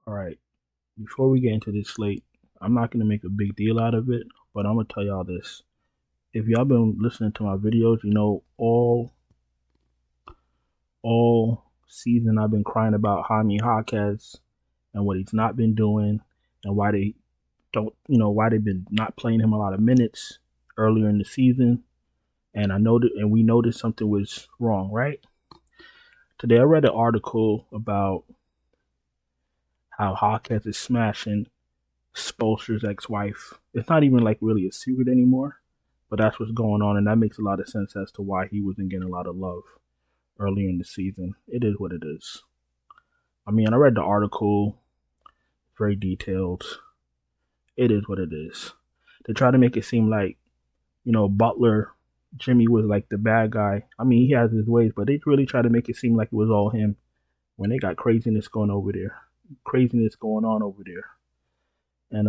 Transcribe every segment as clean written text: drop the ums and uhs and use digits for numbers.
All right, before we get into this slate, I'm not going to make a big deal out of it, but I'm going to tell y'all this. If y'all been listening to my videos, you know all season I've been crying about Jaime Jaquez and what he's not been doing and why they don't, why they've been not playing him a lot of minutes earlier in the season. And we noticed something was wrong, right? Today I read an article about how Jaquez is smashing Spolster's ex-wife. It's not even like really a secret anymore, but that's what's going on, and that makes a lot of sense as to why he wasn't getting a lot of love earlier in the season. It is what it is. I mean, I read the article, very detailed. It is what it is. They try to make it seem like, Butler, Jimmy was like the bad guy. I mean, he has his ways, but they really try to make it seem like it was all him when they got craziness going over there. Craziness going on over there. And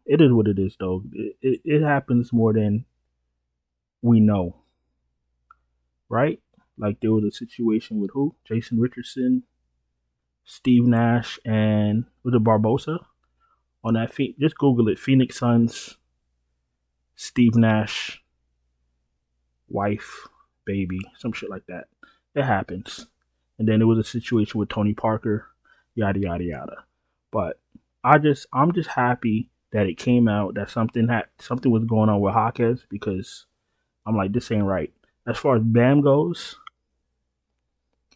it is what it is, though. It happens more than we know, right? Like there was a situation with who? Jason Richardson, Steve Nash, and was it Barbosa on that feed? Just Google it. Phoenix Suns, Steve Nash, wife, baby, some shit like that. It happens. And then there was a situation with Tony Parker, yada yada yada. But I'm just happy that it came out that something was going on with Jaquez, because I'm like, this ain't right. As far as Bam goes,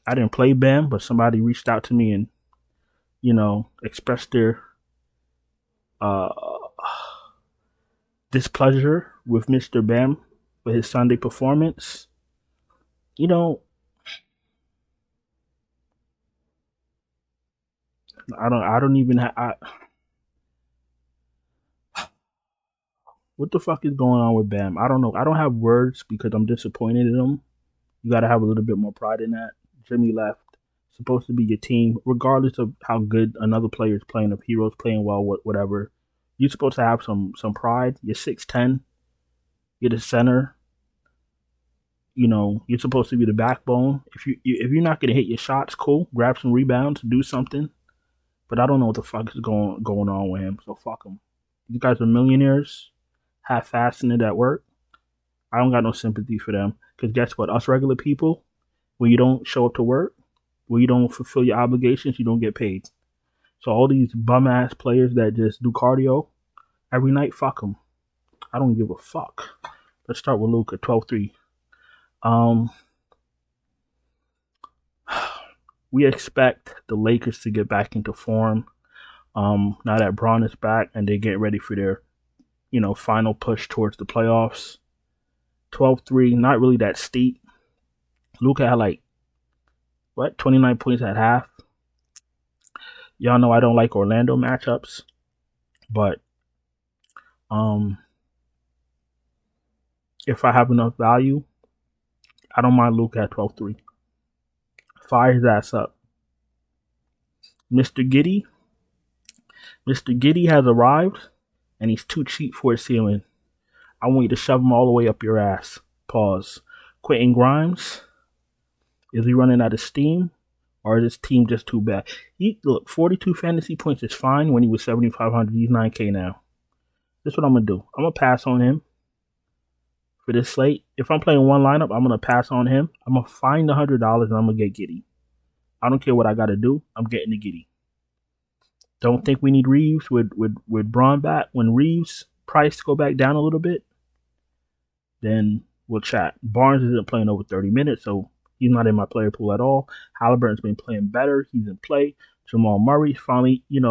I didn't play Bam, but somebody reached out to me and, expressed their uh, displeasure with Mr. Bam for his Sunday performance. I don't even what the fuck is going on with Bam? I don't know. I don't have words because I'm disappointed in him. You got to have a little bit more pride in that. Jimmy left. Supposed to be your team, regardless of how good another player is playing. If Hero's playing well, whatever, you're supposed to have some pride. You're 6'10". You're the center. You're supposed to be the backbone. If you're not gonna hit your shots, cool. Grab some rebounds, do something. But I don't know what the fuck is going on with him. So fuck him. You guys are millionaires, half-assing it at work. I don't got no sympathy for them. Because guess what? Us regular people, when you don't show up to work, when you don't fulfill your obligations, you don't get paid. So all these bum-ass players that just do cardio every night, fuck them. I don't give a fuck. Let's start with Luka, 12-3. We expect the Lakers to get back into form now that Braun is back and they get ready for their, final push towards the playoffs. 12-3, not really that steep. Luka had 29 points at half. Y'all know I don't like Orlando matchups, but if I have enough value, I don't mind Luka at 12-3. Fire his ass up. Mr. Giddy has arrived, and he's too cheap for his ceiling. I want you to shove him all the way up your ass. Pause. Quentin Grimes, is he running out of steam, or is his team just too bad? 42 fantasy points is fine when he was 7,500. He's 9K now. This is what I'm going to do. I'm going to pass on him for this slate. If I'm playing one lineup, I'm going to pass on him. I'm going to find $100 and I'm going to get Giddy. I don't care what I got to do. I'm getting the Giddy. Don't think we need Reeves with Braun back. When Reeves' price go back down a little bit, then we'll chat. Barnes isn't playing over 30 minutes, so he's not in my player pool at all. Halliburton's been playing better. He's in play. Jamal Murray finally, you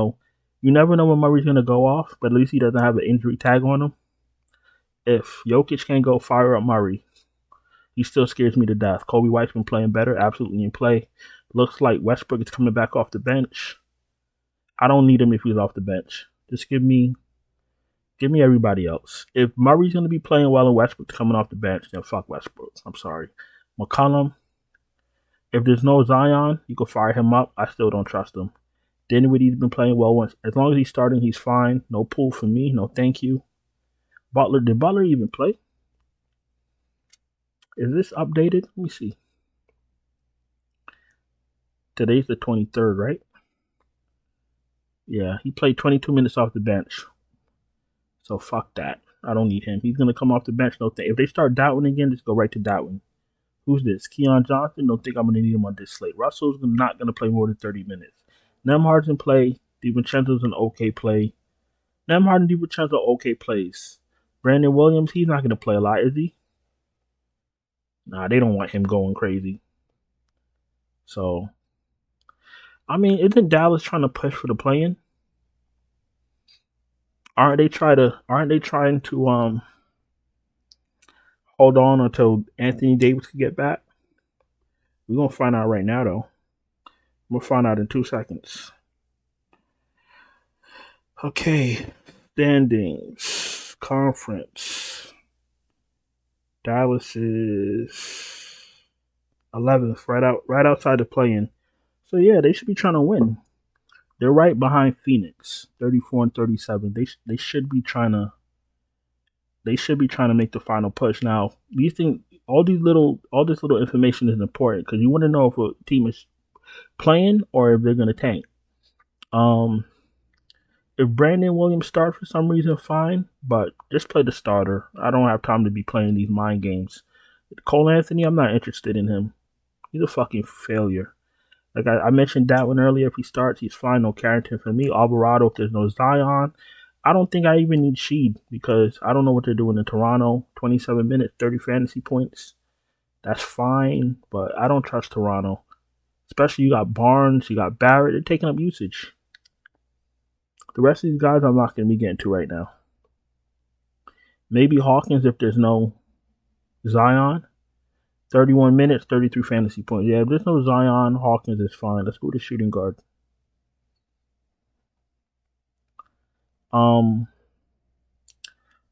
never know when Murray's going to go off, but at least he doesn't have an injury tag on him. If Jokic can't go fire up Murray, he still scares me to death. Kobe White's been playing better, absolutely in play. Looks like Westbrook is coming back off the bench. I don't need him if he's off the bench. Just give me everybody else. If Murray's going to be playing well and Westbrook's coming off the bench, then fuck Westbrook. I'm sorry. McCollum, if there's no Zion, you can fire him up. I still don't trust him. Dinwiddie's been playing well once. As long as he's starting, he's fine. No pull for me. No thank you. Butler, did Butler even play? Is this updated? Let me see. Today's the 23rd, right? Yeah, he played 22 minutes off the bench. So fuck that. I don't need him. He's gonna come off the bench. No thing. If they start Dowling again, just go right to Dowling. Who's this? Keon Johnson? Don't think I'm gonna need him on this slate. Russell's not gonna play more than 30 minutes. Nemhard's in play. DiVincenzo's an okay play. Nemhard and DiVincenzo okay plays. Brandon Williams, he's not gonna play a lot, is he? Nah, they don't want him going crazy. So, I mean, isn't Dallas trying to push for the play-in? Aren't they trying to hold on until Anthony Davis can get back? We're gonna find out right now, though. We'll find out in 2 seconds. Okay, standings, conference. Dallas is 11th, right outside the play-in. So yeah, they should be trying to win. They're right behind Phoenix, 34 and 37. They should be trying to make the final push. Now, these things, all this little information is important because you want to know if a team is playing or if they're going to tank. If Brandon Williams starts for some reason, fine, but just play the starter. I don't have time to be playing these mind games. Cole Anthony, I'm not interested in him. He's a fucking failure. Like I mentioned that one earlier. If he starts, he's fine. No Carrington for me. Alvarado, if there's no Zion, I don't think I even need Sheed because I don't know what they're doing in Toronto. 27 minutes, 30 fantasy points. That's fine, but I don't trust Toronto. Especially you got Barnes, you got Barrett. They're taking up usage. The rest of these guys I'm not going to be getting to right now. Maybe Hawkins if there's no Zion. 31 minutes, 33 fantasy points. Yeah, if there's no Zion, Hawkins is fine. Let's go to shooting guard.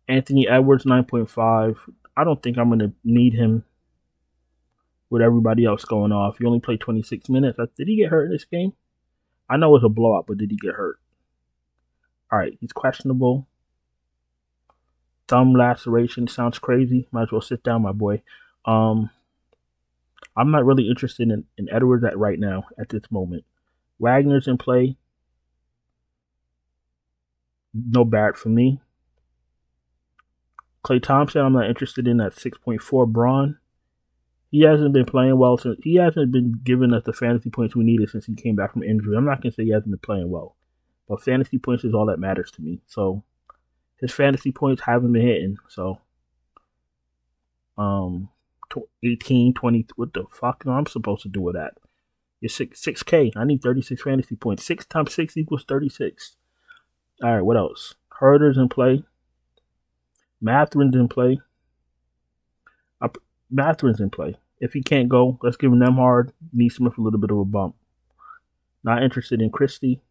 Anthony Edwards, 9.5. I don't think I'm going to need him with everybody else going off. He only played 26 minutes. Did he get hurt in this game? I know it was a blowout, but did he get hurt? All right, he's questionable. Thumb laceration sounds crazy. Might as well sit down, my boy. I'm not really interested in Edwards right now at this moment. Wagner's in play. No Barrett for me. Klay Thompson, I'm not interested in at 6.4. Braun, he hasn't been playing well since he hasn't been giving us the fantasy points we needed since he came back from injury. I'm not gonna say he hasn't been playing well, but fantasy points is all that matters to me. So his fantasy points haven't been hitting. So 18, 20, what the fuck am I supposed to do with that? It's 6K. I need 36 fantasy points. 6 times 6 equals 36. All right, what else? Herder's in play. Matherin's in play. Matherin's in play. If he can't go, let's give him Nemhard, Neesmith a little bit of a bump. Not interested in Christie.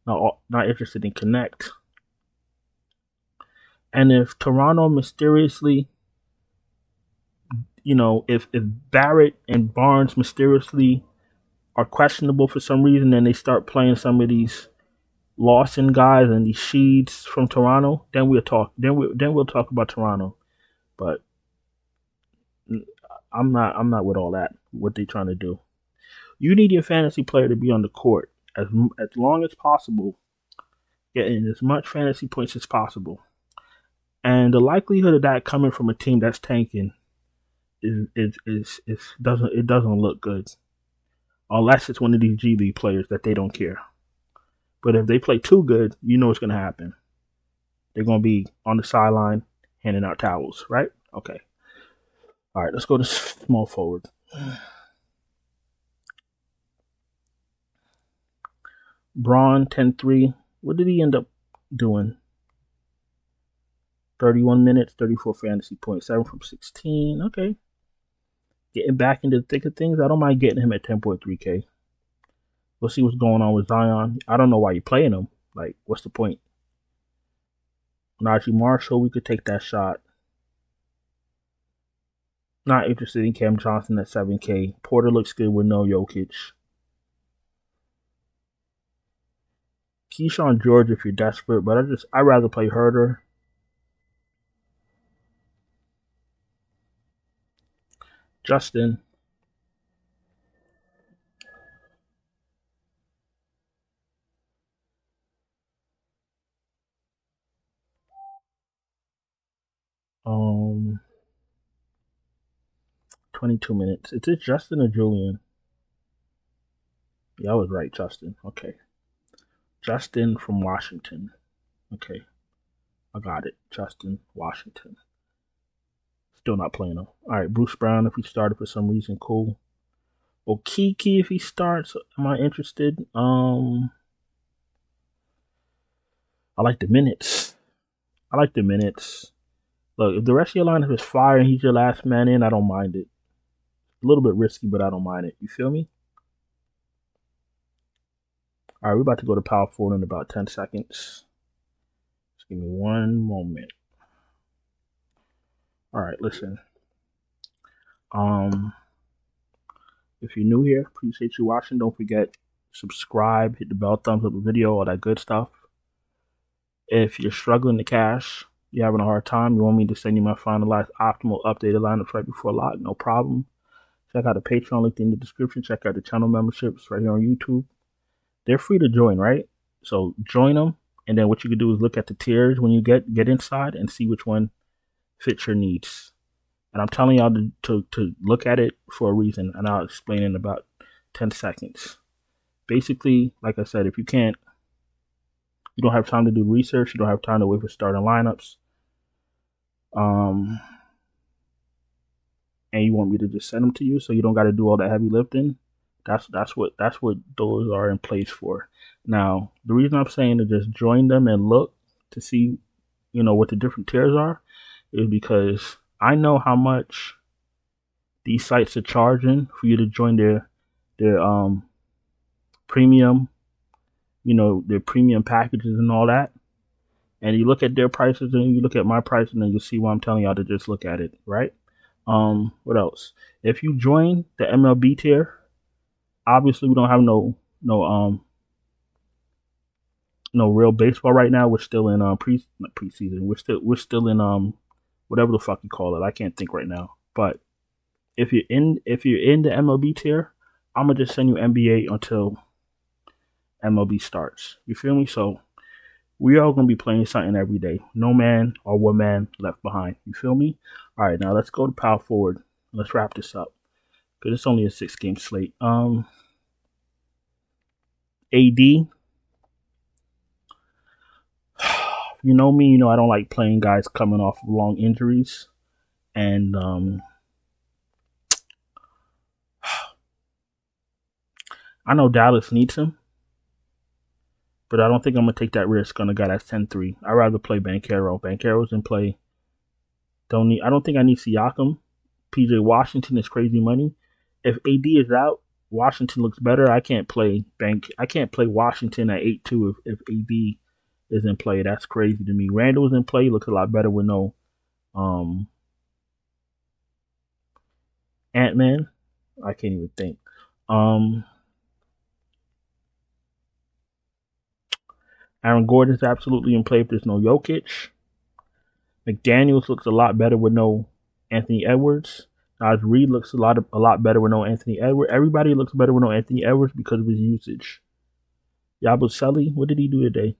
Not interested in Connect. And if Toronto mysteriously, if Barrett and Barnes mysteriously are questionable for some reason and they start playing some of these Lawson guys and these Sheeds from Toronto, then we'll talk. Then we'll talk about Toronto. But I'm not with all that. What they trying to do? You need your fantasy player to be on the court as long as possible, getting as much fantasy points as possible. And the likelihood of that coming from a team that's tanking doesn't look good, unless it's one of these G League players that they don't care. But if they play too good, you know what's going to happen. They're going to be on the sideline handing out towels, right? Okay. All right, let's go to small forward. Braun, 10-3. What did he end up doing? 31 minutes, 34 fantasy points, 7 from 16. Okay. Getting back into the thick of things. I don't mind getting him at 10.3K. We'll see what's going on with Zion. I don't know why you're playing him. Like, what's the point? Najee Marshall, we could take that shot. Not interested in Cam Johnson at 7K. Porter looks good with no Jokic. Keyshawn George if you're desperate, but I'd rather play Herder. Justin. Um, 22 minutes. Is it Justin or Julian? Yeah, I was right, Justin. Okay. Justin from Washington. Okay. I got it. Justin, Washington. Still not playing him. All right, Bruce Brown, if he started for some reason, cool. Well, Kiki, if he starts, am I interested? I like the minutes. Look, if the rest of your lineup is fire and he's your last man in, I don't mind it. A little bit risky, but I don't mind it. You feel me? All right, we're about to go to power forward in about 10 seconds. Just give me one moment. All right, listen. If you're new here, appreciate you watching. Don't forget, subscribe, hit the bell, thumbs up the video, all that good stuff. If you're struggling to cash, you're having a hard time, you want me to send you my finalized optimal updated lineups right before lock, no problem. Check out the Patreon link in the description. Check out the channel memberships right here on YouTube. They're free to join, right? So join them, and then what you can do is look at the tiers when you get inside and see which one fits your needs. And I'm telling y'all to look at it for a reason, and I'll explain in about 10 seconds. Basically, like I said, if you don't have time to do research, you don't have time to wait for starting lineups, and you want me to just send them to you so you don't got to do all that heavy lifting, that's what those are in place for. Now, the reason I'm saying to just join them and look to see, what the different tiers are is because I know how much these sites are charging for you to join their premium, their premium packages and all that. And you look at their prices and you look at my price, and then you see why I'm telling y'all to just look at it, right? What else? If you join the MLB tier, obviously we don't have no real baseball right now. We're still in preseason. We're still in whatever the fuck you call it. I can't think right now. But if you're in the MLB tier, I'm gonna just send you NBA until MLB starts. You feel me? So we are going to be playing something every day. No man or woman left behind. You feel me? All right, now let's go to power forward. Let's wrap this up because it's only a 6-game slate. AD. You know me. I don't like playing guys coming off of long injuries, and I know Dallas needs him, but I don't think I'm gonna take that risk on a guy that's 10-3. I'd rather play Banchero. Banchero's in play. I don't think I need Siakam. PJ Washington is crazy money. If AD is out, Washington looks better. I can't play Washington at 8-2 if AD is in play. That's crazy to me. Randall's in play, looks a lot better with no Ant-Man. I can't even think. Aaron Gordon's absolutely in play if there's no Jokic. McDaniels looks a lot better with no Anthony Edwards. Naz Reid looks a lot better with no Anthony Edwards. Everybody looks better with no Anthony Edwards because of his usage. Yabusele, what did he do today?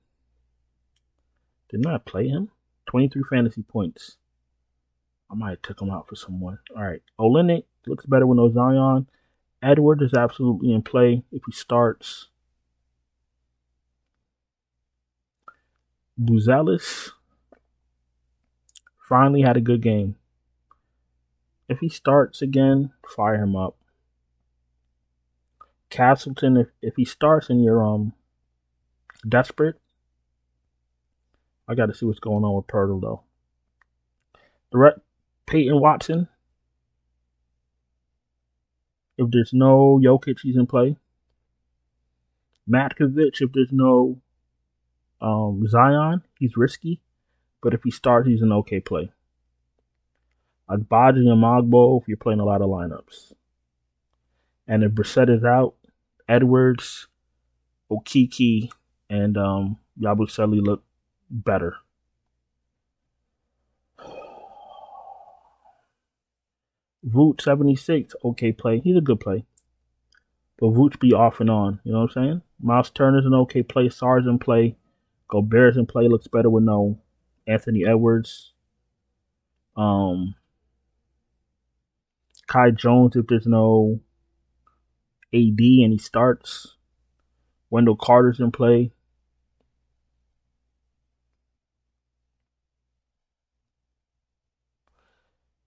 Didn't I play him? 23 fantasy points. I might have took him out for someone. All right. Olynyk looks better with no Zion. Edwards is absolutely in play if he starts. Buzelis finally had a good game. If he starts again, fire him up. Castleton, if he starts and you're desperate, I got to see what's going on with Pirtle though. Peyton Watson, if there's no Jokic, he's in play. Matkovic, if there's no Zion, he's risky, but if he starts, he's an okay play. Agbaji and Magbo, if you're playing a lot of lineups. And if Brissett is out, Edwards, Okiki, and Yabusele look better. Vooch 76, okay play. He's a good play. But Vooch be off and on. You know what I'm saying? Miles Turner's an okay play. Sar's in play. Gobert's in play. Looks better with no Anthony Edwards. Kai Jones, if there's no AD and he starts. Wendell Carter's in play.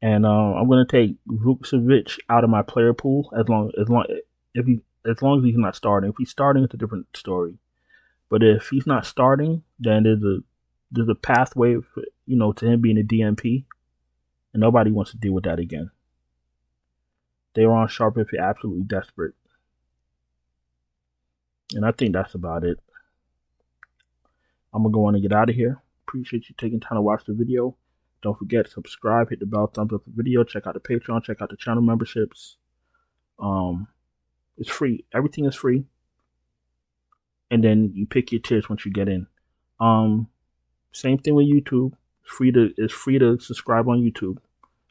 And I'm gonna take Vucevic out of my player pool as long as he's not starting. If he's starting, it's a different story. But if he's not starting, then there's a pathway for, to him being a DNP, and nobody wants to deal with that again. They were on sharp if you're absolutely desperate. And I think that's about it. I'm gonna go on and get out of here. Appreciate you taking time to watch the video. Don't forget to subscribe, hit the bell, thumbs up the video, check out the Patreon, check out the channel memberships. It's free. Everything is free. And then you pick your tiers once you get in. Same thing with YouTube. It's free to subscribe on YouTube.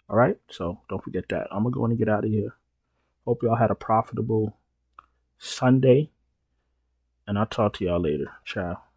All right, so don't forget that. I'm gonna go in and get out of here. Hope y'all had a profitable Sunday, and I'll talk to y'all later. Ciao.